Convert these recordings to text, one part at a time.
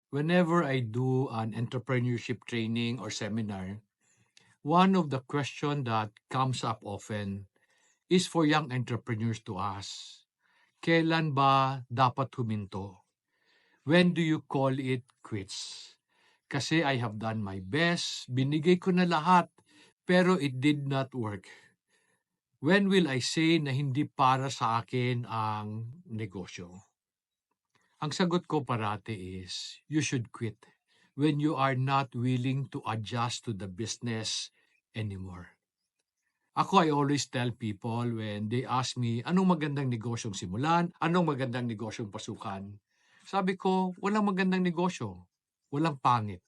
Whenever I do an entrepreneurship training or seminar, one of the questions that comes up often is for young entrepreneurs to ask, kailan ba dapat huminto? When do you call it quits? Kasi I have done my best, binigay ko na lahat, pero it did not work. When will I say na hindi para sa akin ang negosyo? Ang sagot ko parati is, you should quit when you are not willing to adjust to the business anymore. Ako, I always tell people when they ask me, anong magandang negosyong simulan? Anong magandang negosyong pasukan? Sabi ko, walang magandang negosyo. Walang pangit.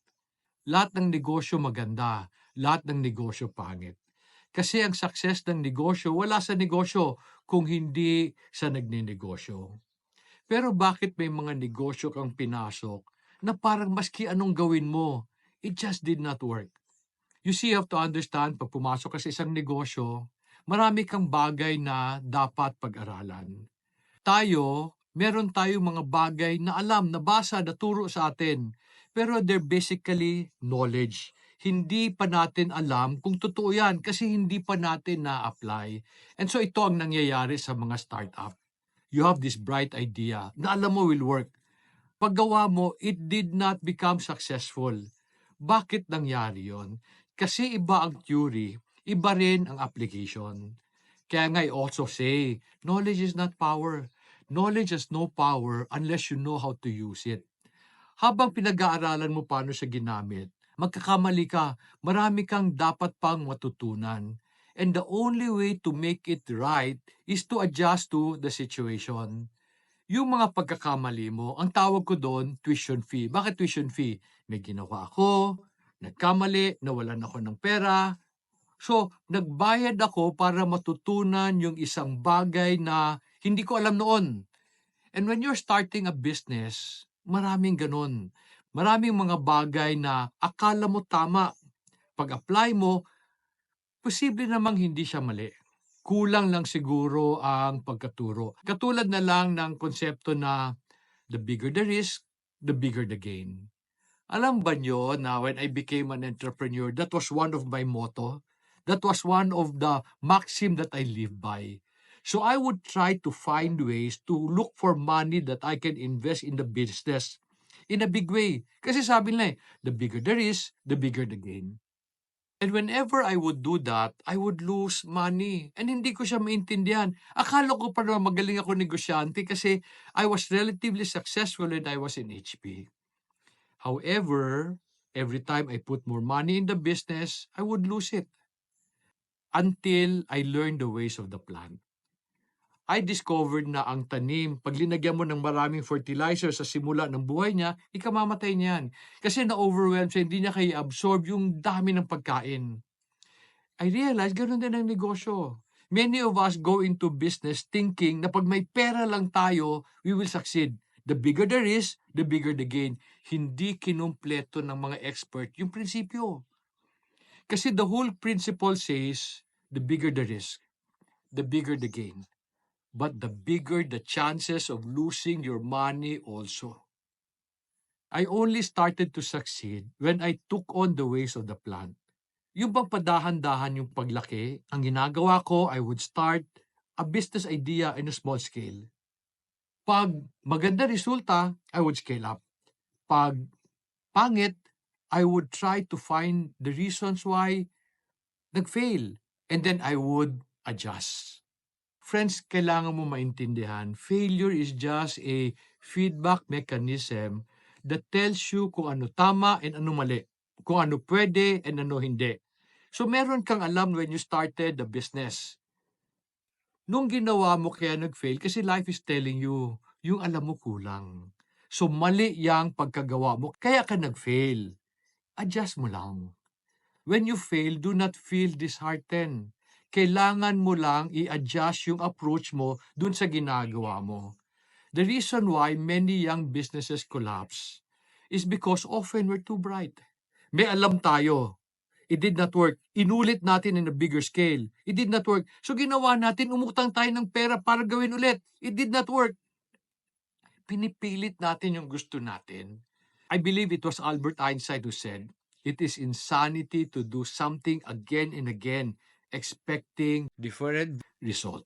Lahat ng negosyo maganda. Lahat ng negosyo pangit. Kasi ang success ng negosyo, wala sa negosyo kung hindi sa nagnenegosyo. Pero bakit may mga negosyo kang pinasok na parang maski anong gawin mo, it just did not work? You see, you have to understand, pag pumasok ka sa isang negosyo, marami kang bagay na dapat pag-aralan. Meron tayong mga bagay na alam, nabasa, naturo sa atin, pero they're basically knowledge. Hindi pa natin alam kung totoo yan kasi hindi pa natin na-apply. And so ito ang nangyayari sa mga startup. You have this bright idea na alam mo will work. Paggawa mo, it did not become successful. Bakit nangyari yon? Kasi iba ang theory, iba rin ang application. Kaya nga I also say, knowledge is not power. Knowledge has no power unless you know how to use it. Habang pinag-aaralan mo paano siya ginamit, magkakamali ka, marami kang dapat pang matutunan. And the only way to make it right is to adjust to the situation. Yung mga pagkakamali mo, ang tawag ko doon, tuition fee. Bakit tuition fee? May ginawa ako, nagkamali, nawalan ako ng pera. So, nagbayad ako para matutunan yung isang bagay na hindi ko alam noon. And when you're starting a business, maraming ganun. Maraming mga bagay na akala mo tama. Pag-apply mo, posible namang hindi siya mali. Kulang lang siguro ang pagkaturo. Katulad na lang ng konsepto na the bigger the risk, the bigger the gain. Alam ba nyo na when I became an entrepreneur, that was one of my motto. That was one of the maxim that I live by. So I would try to find ways to look for money that I can invest in the business in a big way. Kasi sabi nila the bigger the risk, the bigger the gain. And whenever I would do that, I would lose money. And hindi ko siya maintindihan. Akala ko pa naman magaling ako negosyante kasi I was relatively successful when I was in HP. However, every time I put more money in the business, I would lose it. Until I learned the ways of the plant. I discovered na ang tanim, pag linagyan mo ng maraming fertilizer sa simula ng buhay niya, ikamamatay niyan. Kasi na-overwhelm siya, hindi niya kaya absorb yung dami ng pagkain. I realized ganoon din ang negosyo. Many of us go into business thinking na pag may pera lang tayo, we will succeed. The bigger the risk, the bigger the gain. Hindi kinumpleto ng mga expert yung prinsipyo. Kasi the whole principle says, the bigger the risk, the bigger the gain. But the bigger the chances of losing your money also. I only started to succeed when I took on the ways of the plant. Yung bang padahan-dahan yung paglaki, ang ginagawa ko, I would start a business idea in a small scale. Pag maganda resulta, I would scale up. Pag pangit, I would try to find the reasons why nag-fail. And then I would adjust. Friends, kailangan mo maintindihan, failure is just a feedback mechanism that tells you kung ano tama and ano mali. Kung ano pwede and ano hindi. So meron kang alam when you started the business. Nung ginawa mo kaya nag-fail kasi life is telling you, yung alam mo kulang. So mali yang pagkagawa mo, kaya ka nag-fail. Adjust mo lang. When you fail, do not feel disheartened. Kailangan mo lang i-adjust yung approach mo dun sa ginagawa mo. The reason why many young businesses collapse is because often we're too bright. May alam tayo. It did not work. Inulit natin in a bigger scale. It did not work. So ginawa natin, umutang tayo ng pera para gawin ulit. It did not work. Pinipilit natin yung gusto natin. I believe it was Albert Einstein who said, "It is insanity to do something again and again, expecting different result."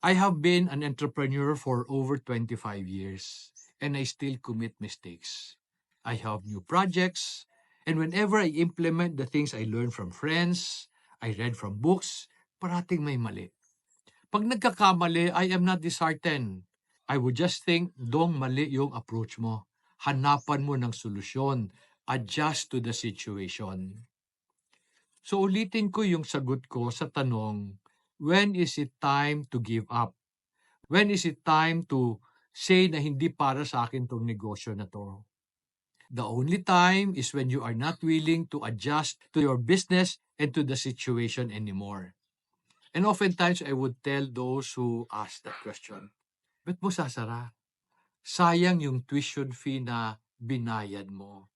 I have been an entrepreneur for over 25 years, and I still commit mistakes. I have new projects, and whenever I implement the things I learned from friends, I read from books, parating may mali. Pag nagkakamali, I am not disheartened. I would just think, dong mali yung approach mo. Hanapan mo ng solusyon. Adjust to the situation. So ulitin ko yung sagot ko sa tanong, when is it time to give up? When is it time to say na hindi para sa akin tong negosyo na to? The only time is when you are not willing to adjust to your business and to the situation anymore. And oftentimes, I would tell those who ask that question, ba't mo sasara? Sayang yung tuition fee na binayad mo.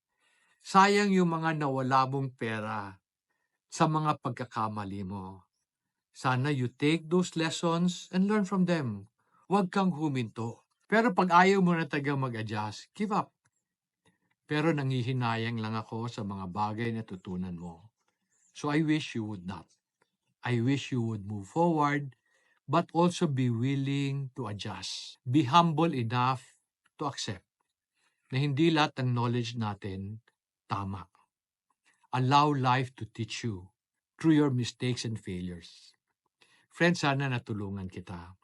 Sayang yung mga nawala mong pera sa mga pagkakamali mo. Sana you take those lessons and learn from them. Huwag kang huminto. Pero pag ayaw mo na tagang mag-adjust, give up. Pero nangihinayang lang ako sa mga bagay na tutunan mo. So I wish you would not. I wish you would move forward, but also be willing to adjust. Be humble enough to accept na hindi lahat ng knowledge natin tama. Allow life to teach you through your mistakes and failures. Friends, sana natulungan kita.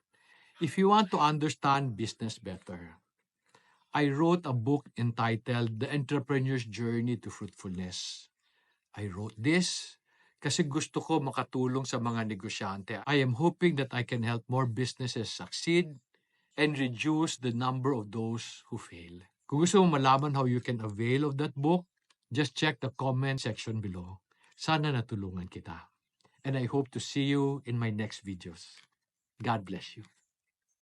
If you want to understand business better, I wrote a book entitled The Entrepreneur's Journey to Fruitfulness. I wrote this kasi gusto ko makatulong sa mga negosyante. I am hoping that I can help more businesses succeed and reduce the number of those who fail. Kung gusto mo malaman how you can avail of that book, just check the comment section below. Sana natulungan kita. And I hope to see you in my next videos. God bless you.